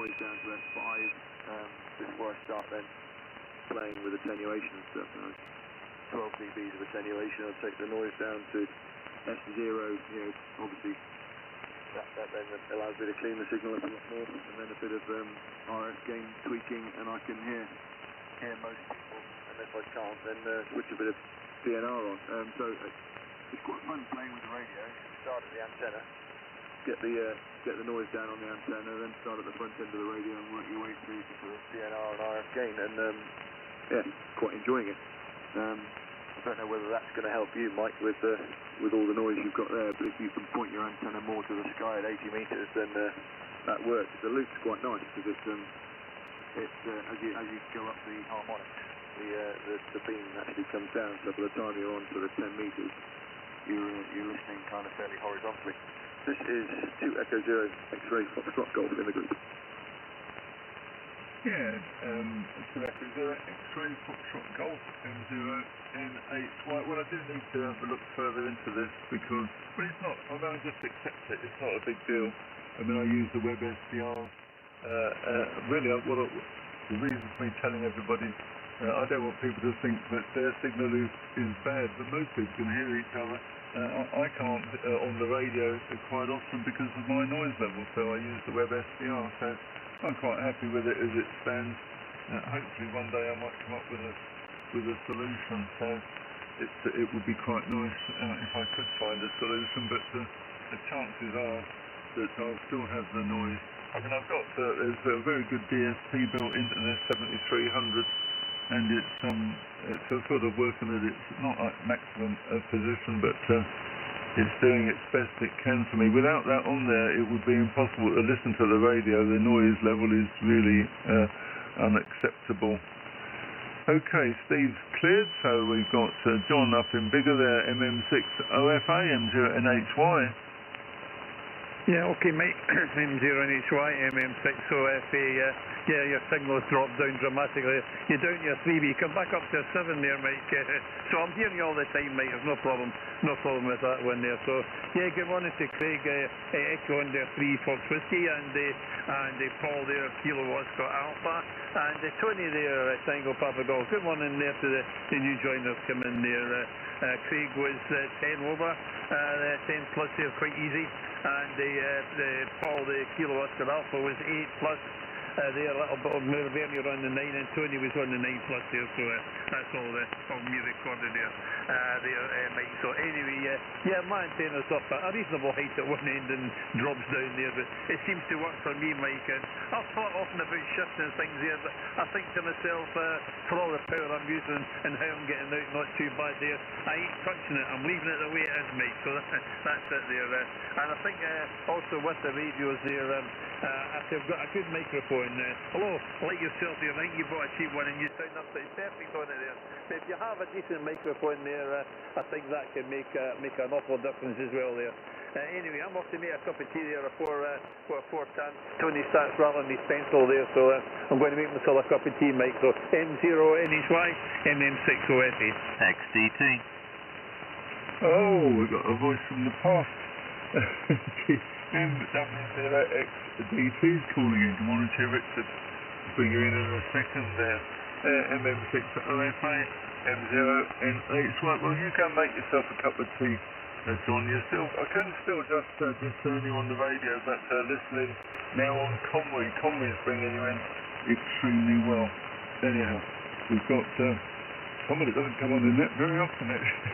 noise down to F5 before I start then playing with attenuation and stuff. 12 dBs of attenuation, I'll take the noise down to S0, obviously that then allows me to clean the signal up a lot more, and then a bit of RF gain tweaking, and I can hear most people, and if I can't, then switch a bit of PNR on. So it's quite fun playing with the radio. You start at the antenna, get the noise down on the antenna, then start at the front end of the radio and work your way through to sort of PNR and RF gain, and quite enjoying it. I don't know whether that's going to help you, Mike, with all the noise you've got there, but if you can point your antenna more to the sky at 80 metres, then that works. The loop's quite nice because as you go up the harmonics, the beam actually comes down, so by the time you're on sort of 10 metres, you're listening kind of fairly horizontally. This is 2 Echo 0 X-ray Foxtrot Golf in the group. Yeah, 2 Echo 0 X-ray Foxtrot Golf M0N8Y. Well, I do need to have a look further into this because, well, it's not, I mean, I just accept it, it's not a big deal. I mean, I use the web SDR. Really, the reason for me telling everybody, I don't want people to think that their signal is bad, but most people can hear each other. I can't on the radio quite often because of my noise level, so I use the web SDR. So I'm quite happy with it as it stands. Hopefully one day I might come up with a solution. So it would be quite nice if I could find a solution, but the chances are that I'll still have the noise. I mean, I've got there's a very good DSP built into this 7300, and it's sort of working at its not like maximum position, but it's doing its best it can for me. Without that on there, it would be impossible to listen to the radio. The noise level is really unacceptable. Okay, Steve's cleared, so we've got John up in bigger there, MM6OFA, M0NHY. Yeah, okay, mate. M0NHY, MM6OFA, yeah, your signal's dropped down dramatically. You're down to your 3, but you come back up to a 7 there, Mike. So I'm hearing you all the time, mate. There's no problem with that one there. So, yeah, good morning to Craig, Echo under 3 Fox Whiskey, and Paul there, Kilo Oscar Alpha, and Tony there, Tango Papa Golf. Good morning there to the new joiners come in there. Craig was 10 over, 10 plus there, quite easy. And the Paul, the Kilo Oscar Alpha was 8 plus. There, a little bit of Vernier on the 9, and Tony was on the 9 plus there, so that's all me recorded there, Mike. So anyway, yeah, my antenna's up at a reasonable height at one end and drops down there, but it seems to work for me, Mike, and I've thought often about shifting things there, but I think to myself, for all the power I'm using and how I'm getting out, not too bad there, I ain't touching it, I'm leaving it the way it is, Mike, so that's it there. And I think also with the radios there, if they've got a good microphone, hello, like yourself here, I think you bought a cheap one and you sound absolutely perfect on it there. So if you have a decent microphone there, I think that can make an awful difference as well there. Anyway, I'm off to make a cup of tea there for 4 times. Tony starts rattling his pencil there, so I'm going to make myself a cup of tea, Mike. So M0NHY, MM6OFA. XDT. Oh, we've got a voice from the past. M0XDT's calling in. Good morning to you, Richard. Bring you in a second there. MM6OFA, M0N8Y. Well, you go make yourself a cup of tea, John. I can still just discern you on the radio, but listening now on Conway. Conway's bringing you in extremely well. Anyhow, we've got someone that doesn't come on the net very often, actually.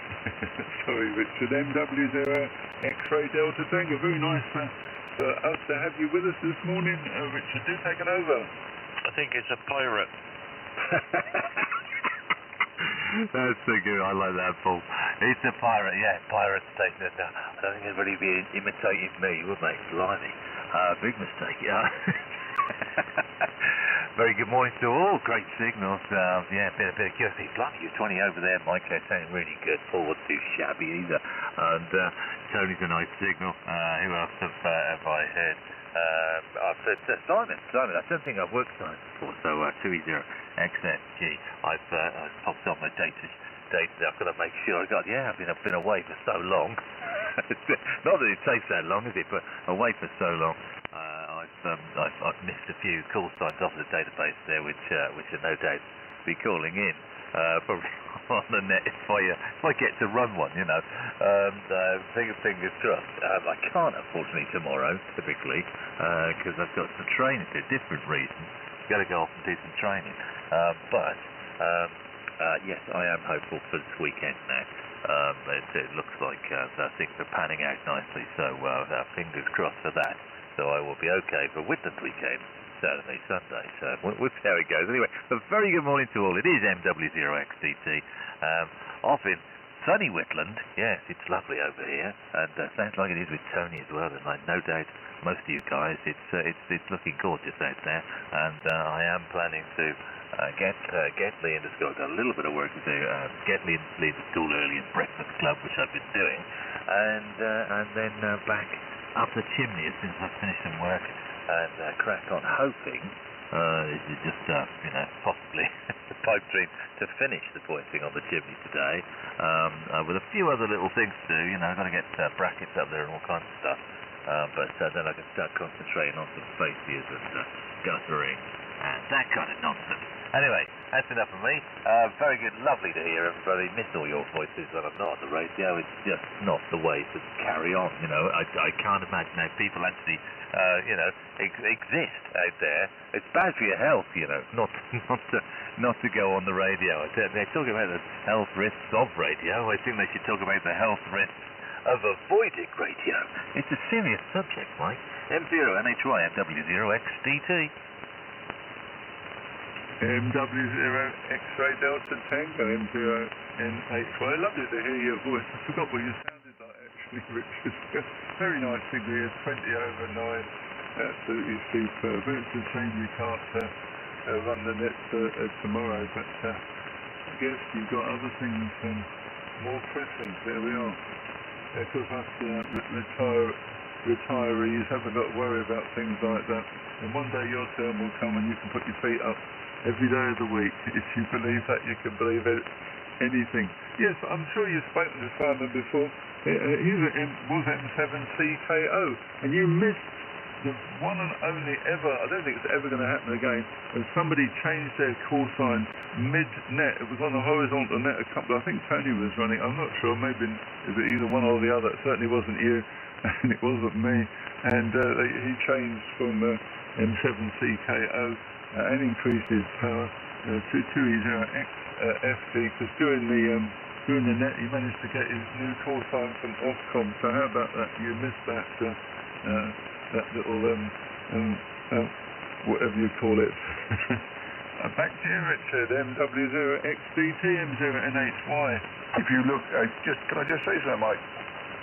Sorry, Richard. MW0 X-Ray Delta Tango. Very nice for us to have you with us this morning. Richard, do take it over. I think it's a pirate. That's so good. I like that, Paul. It's a pirate, yeah. Pirates take that down. I don't think anybody would be imitating me, would they? Blimey. Big mistake, yeah. Very good morning to all. Great signals. Yeah, a bit of curiosity. Blimey, you're 20 over there, Mike. They're sounding really good. Paul wasn't too shabby either. And Tony's a nice signal. Who else have I heard? I've said Simon. I don't think I've worked Simon before. So 2E0XFG. I've popped on my data. I've got to make sure I've been away for so long. Not that it takes that long, is it? But away for so long. I've I've missed a few call signs off the database there, which are no doubt be calling in. Probably on the net if I get to run one, you know. Fingers crossed. I can't, unfortunately, tomorrow, typically, because I've got some training for different reasons. Got to go off and do some training. Yes, I am hopeful for this weekend now. It looks like things are panning out nicely, so fingers crossed for that. So I will be okay for Whitland weekend. Saturday, Sunday, so we'll see how it goes. Anyway, a very good morning to all. It is MW0XDT, off in sunny Whitland. Yes, it's lovely over here, and sounds like it is with Tony as well, and I no doubt most of you guys, it's looking gorgeous out there, and I am planning to get Lee into school. I've got a little bit of work to do, get Lee into school early in breakfast club, which I've been doing, and then back up the chimney as soon as I've finished some work, and crack on, hoping this is just possibly the pipe dream to finish the pointing on the chimney today, with a few other little things to do. I've got to get brackets up there and all kinds of stuff, but then I can start concentrating on some facias and guttering and that kind of nonsense. Anyway, that's enough of me. Very good, lovely to hear everybody. Miss all your voices when I'm not on the radio. It's just not the way to carry on. I can't imagine how people actually exist out there. It's bad for your health, not to go on the radio. They're talking about the health risks of radio. I think they should talk about the health risks of avoiding radio. It's a serious subject, Mike. M0NHY MW0XDT. MW0 X-ray Delta Tango M0NHY. Lovely to hear your voice. I forgot what you sounded like actually, Richard. Very nice figure here, 20 over 9. Absolutely superb. It's a shame you can't run the net tomorrow, but I guess you've got other things and more pressing. There we are. Of course, us retirees haven't got to worry about things like that. And one day your turn will come and you can put your feet up every day of the week. If you believe that, you can believe anything. Yes, I'm sure you've spoken to Simon before. He was M7CKO, and you missed the one and only ever, I don't think it's ever going to happen again, when somebody changed their call sign mid-net. It was on a horizontal net, I think Tony was running, I'm not sure, maybe it was either one or the other. It certainly wasn't you, and it wasn't me, and he changed from M7CKO and increased his power to 2E0XFD, because during the net he managed to get his new call sign from Ofcom. So how about that? You missed that little whatever you call it. Back to you, Richard. MW0XDT, M0NHY. If you look, can I just say something, Mike?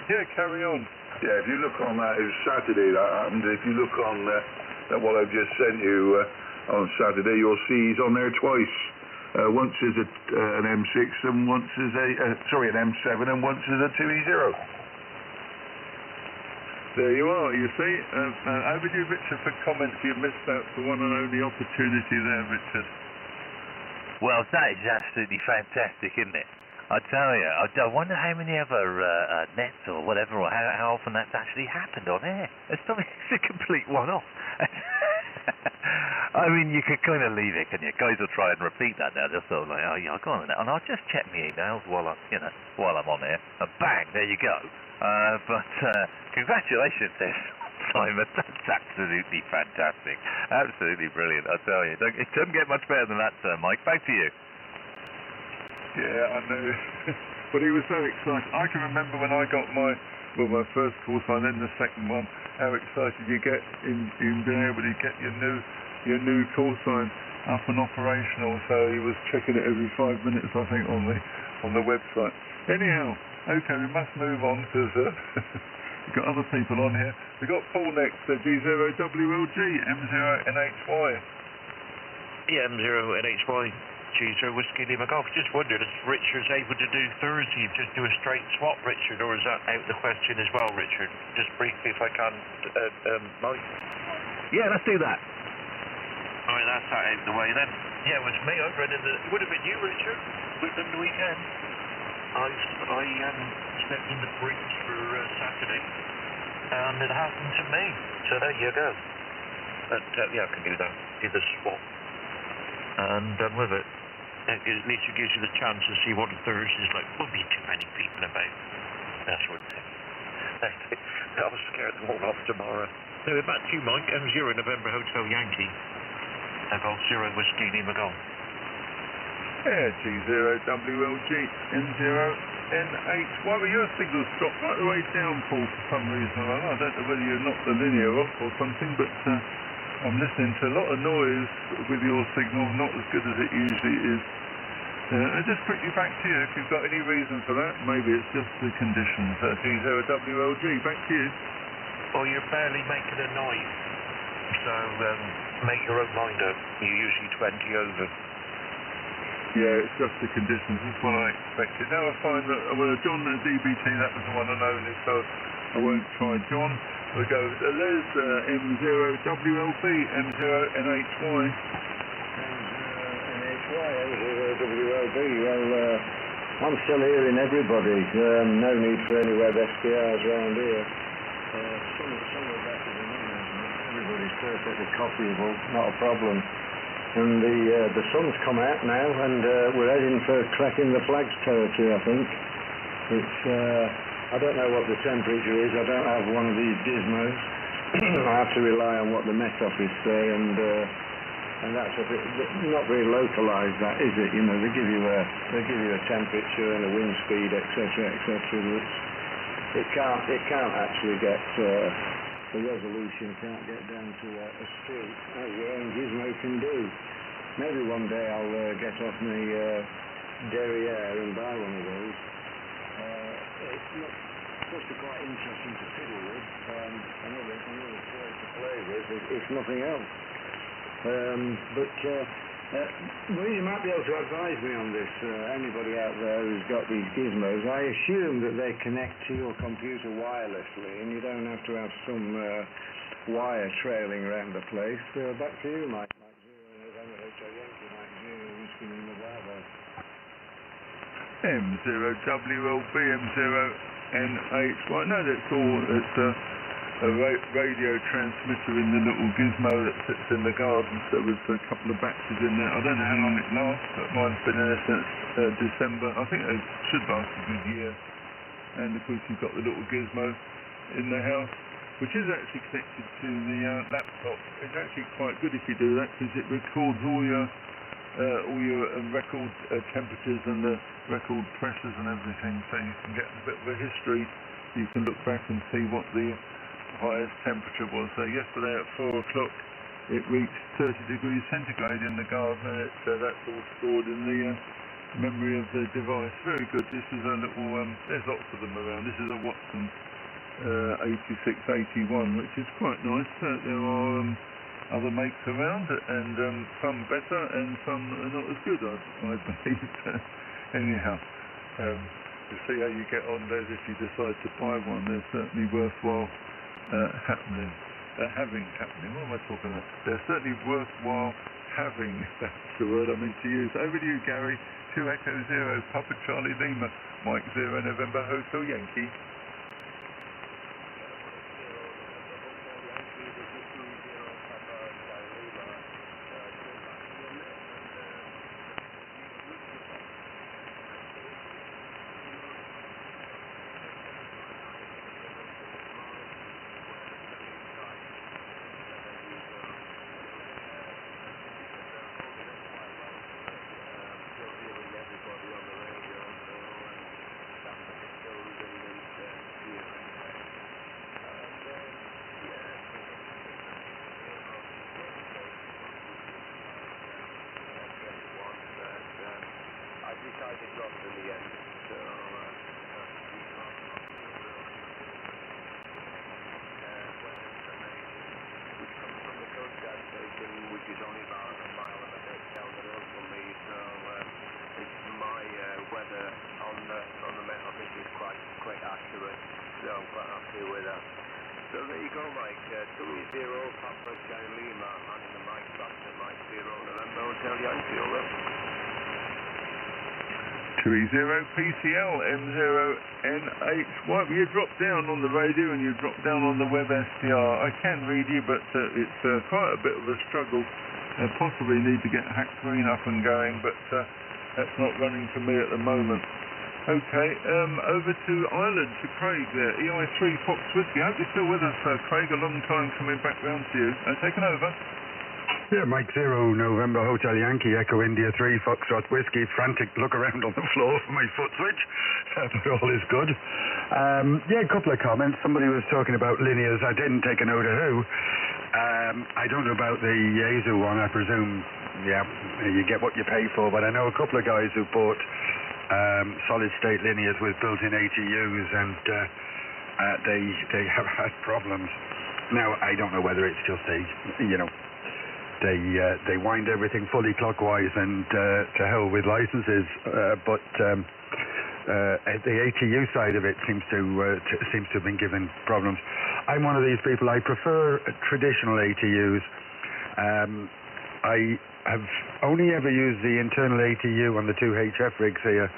Yeah, carry on. Yeah, if you look on that, it was Saturday that happened. If you look on what I've just sent you on Saturday, you'll see he's on there twice. Once as an M6 and once as an M7 and once as a 2E0. There you are, you see. Over to you, Richard, for comments. You missed out the one and only opportunity there, Richard. Well, that is absolutely fantastic, isn't it? I tell you, I wonder how many other nets or whatever, or how often that's actually happened on air. It's a complete one-off. I mean, you could kind of leave it, can you? Guys will try and repeat that now. They'll sort of like, oh yeah, I'll go on that, and I'll just check my emails while I'm on air, and bang, there you go. But congratulations there, Simon. That's absolutely fantastic. Absolutely brilliant, I tell you. It doesn't get much better than that, Mike. Back to you. Yeah, I know. But he was so excited. I can remember when I got my first call sign, then the second one, how excited you get in being able to get your new call sign up and operational. So he was checking it every 5 minutes, I think, on the website. Anyhow, okay, we must move on because we've got other people on here. We've got Paul next, G0WLG, M0NHY. Yeah, M0NHY. G0 Whiskey Lima Golf. Just wondered if Richard's able to do Thursday, just do a straight swap, Richard, or is that out of the question as well, Richard? Just briefly, if I can, Mike. Yeah, let's do that. Alright, that's that out of the way then. Yeah, it was me. I read it would have been you, Richard, within the weekend. I stepped in the briefs for Saturday, and it happened to me. So there you go. But yeah, I can do that. Do the swap. And done with it. At least it gives you the chance to see what the Thursday's like. Won't be too many people about. That's one thing. I was scared them all off tomorrow. So back to you, Mike. M0 November Hotel Yankee. Golf 0 Whiskey Lima Golf. Yeah, G0WLG N0N8. Why were your signals dropped right the way down, Paul, for some reason or other? I don't know whether you knocked the linear off or something, but I'm listening to a lot of noise with your signal, not as good as it usually is. Just quickly back to you, if you've got any reason for that, maybe it's just the conditions. G0WLG, back to you. Well, you're barely making a noise, so make your own mind up. You're usually 20 over. Yeah, it's just the conditions, that's what I expected. Now I find that, well, John at DBT, that was the one and only, so I won't try John. We'll go, there's M0WLB, M0NHY. M0WLB, well, I'm still hearing everybody. No need for any web SDRs around here. Some are better than others. Everybody's perfectly copyable, not a problem. And the sun's come out now, and we're heading for cracking the flags territory, I think. It's, I don't know what the temperature is. I don't have one of these gizmos. I have to rely on what the Met Office say, and that's a bit not very localised. That is it. You know, they give you a temperature and a wind speed, etc., etc. It can't actually get. The resolution can't get down to a street, as your own gizmo can do. Maybe one day I'll get off my derriere and buy one of those. It's not supposed to be quite interesting to fiddle with. Another toy to play with, if nothing else. Well, you might be able to advise me on this. Anybody out there who's got these gizmos, I assume that they connect to your computer wirelessly, and you don't have to have some wire trailing around the place. Back to you, Mike. Mike 0 November Hotel Yankee, Mike 0 Whiskey in the Bravo. M0WLB, M0N8. Right, no, that's all. It's a radio transmitter in the little gizmo that sits in the garden. So there was a couple of batches in there. I don't know how long it lasts, but mine's been in there since December. I think it should last a good year. And of course you've got the little gizmo in the house, which is actually connected to the laptop. It's actually quite good if you do that, because it records all your record temperatures and the record pressures and everything, so you can get a bit of a history. You can look back and see what the highest temperature was. So yesterday at 4 o'clock it reached 30 degrees centigrade in the garden, and that's all stored in the memory of the device. Very good. This is a little, there's lots of them around. This is a Watson 8681, which is quite nice. There are other makes around, and some better and some are not as good, I believe. Anyhow, to see how you get on there if you decide to buy one, they're certainly worthwhile having. What am I talking about? They're certainly worthwhile having, if that's the word I meant to use. Over to you, Gary. 2 Echo 0 Papa Charlie Lima, Mike 0 November Hotel Yankee. decided not in the end, so which comes from the Coast Guard station, which is only about a mile and a bit down the road from me, so it's my weather on the Met Office is quite accurate, so I'm quite happy with that. So there you go, Mike. 20 Papa Charlie Lima, and in the Mike back to Mike 0 November Hotel Yankee, over. PCL M0NHY. You drop down on the radio and you drop down on the web SDR. I can read you, but it's quite a bit of a struggle. Possibly need to get Hack Green up and going, but that's not running for me at the moment. Okay, over to Ireland, to Craig there, EI3 Fox Whiskey. I hope you're still with us, Craig, a long time coming back round to you. Taken over. Yeah, Mike 0, November Hotel Yankee, Echo India 3, Foxtrot Whiskey. Frantic look around on the floor for my foot switch, but all is good. Yeah, a couple of comments. Somebody was talking about linears. I didn't take a note of who. I don't know about the Yaesu one. I presume, yeah, you get what you pay for, but I know a couple of guys who bought solid-state linears with built-in ATUs, and they have had problems. Now, I don't know whether it's just they wind everything fully clockwise and to hell with licenses, but the ATU side of it seems to have been given problems. I'm one of these people. I prefer traditional ATUs. I have only ever used the internal ATU on the 2 HF rigs here,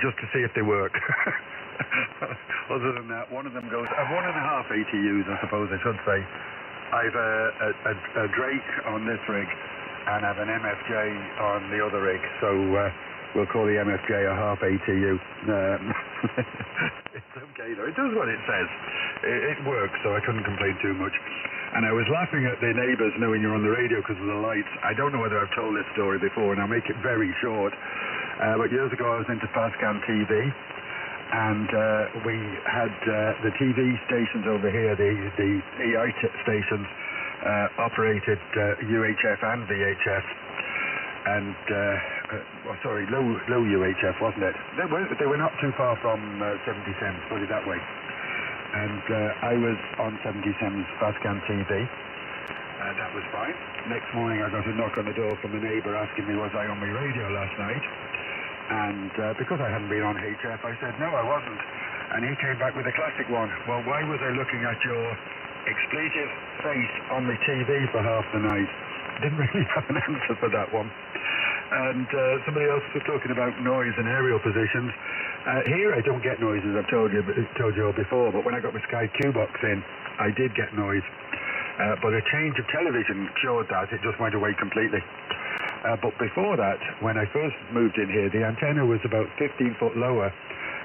just to see if they work. Other than that, one of them goes. I've 1.5 ATUs, I suppose I should say. I've a Drake on this rig, and I've an MFJ on the other rig, so we'll call the MFJ a half ATU. It's okay though, it does what it says. It works, so I couldn't complain too much. And I was laughing at the neighbours knowing you're on the radio because of the lights. I don't know whether I've told this story before, and I'll make it very short. But years ago I was into Fastcam TV, and we had the TV stations over here, the EI stations, operated UHF and VHF, and sorry, low UHF, wasn't it? They were not too far from 70 Sems, put it that way. And I was on 70 Sems Fastcam TV. That was fine. Next morning I got a knock on the door from a neighbour asking me was I on my radio last night. And because I hadn't been on HF, I said, no, I wasn't. And he came back with a classic one. Well, why was I looking at your expletive face on the TV for half the night? Didn't really have an answer for that one. And somebody else was talking about noise and aerial positions. Here I don't get noises, I've told you all before, but when I got my Sky Q-Box in, I did get noise. But a change of television cured that. It just went away completely. But before that, when I first moved in here, the antenna was about 15 foot lower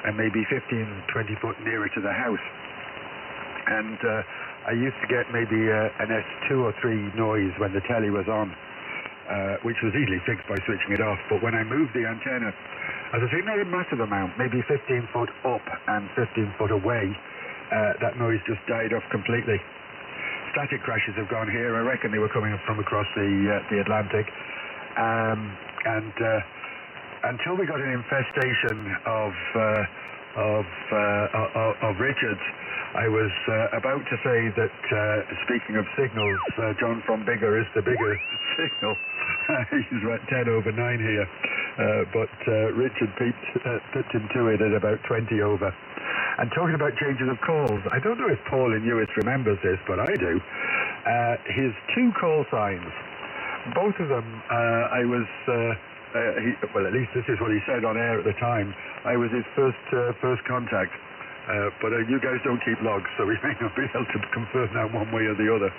and maybe 15, 20 foot nearer to the house. And I used to get maybe an S2 or 3 noise when the telly was on, which was easily fixed by switching it off. But when I moved the antenna, as I say, not a massive amount, maybe 15 foot up and 15 foot away, that noise just died off completely. Static crashes have gone here. I reckon they were coming from across the Atlantic. And until we got an infestation of Richards, I was about to say that, speaking of signals, John from Bigger is the bigger signal. He's at 10 over 9 here, but Richard pipped him to it at about 20 over. And talking about changes of calls, I don't know if Paul in Lewis remembers this, but I do. His 2 call signs, both of them, I was, well, at least this is what he said on air at the time. I was his first contact. But you guys don't keep logs, so we may not be able to confirm that one way or the other.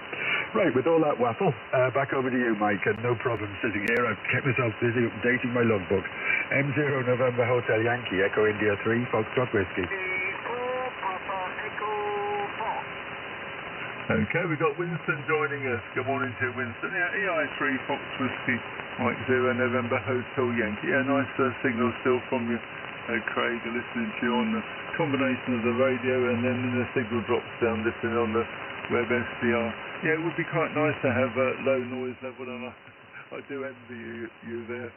Right, with all that waffle, back over to you, Mike, and no problem sitting here. I've kept myself busy updating my logbook. M0 November Hotel Yankee, Echo India 3, Foxtrot Whiskey. Okay, we've got Winston joining us. Good morning to Winston. Yeah, EI3 Fox Whiskey, Mike 0 November Hotel Yankee. Yeah, nice signal still from you, Craig, listening to you on the combination of the radio, and then the signal drops down listening on the web SDR. Yeah, it would be quite nice to have a low noise level, and I do envy you there.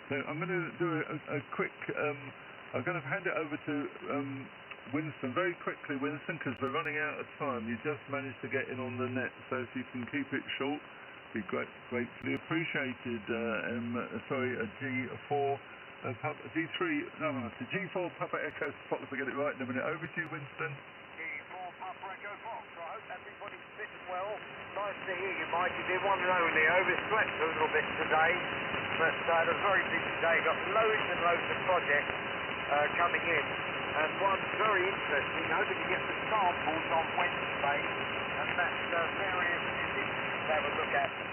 So I'm going to do a quick, I'm going to hand it over to Winston very quickly, Winston, because we're running out of time. You just managed to get in on the net, so if you can keep it short, be gratefully appreciated. G4, G3, no, it's G4 Papa Echo Fox, if I get it right in a minute. Over to you, Winston. G4 Papa Echo Fox. I hope everybody's fit and well. Nice to hear you, Mike. You've been one and only. Overslept a little bit today, but had a very busy day. Got loads and loads of projects coming in. And one very interesting, hoping to get the samples on Wednesday, and that's various physics to have a look at.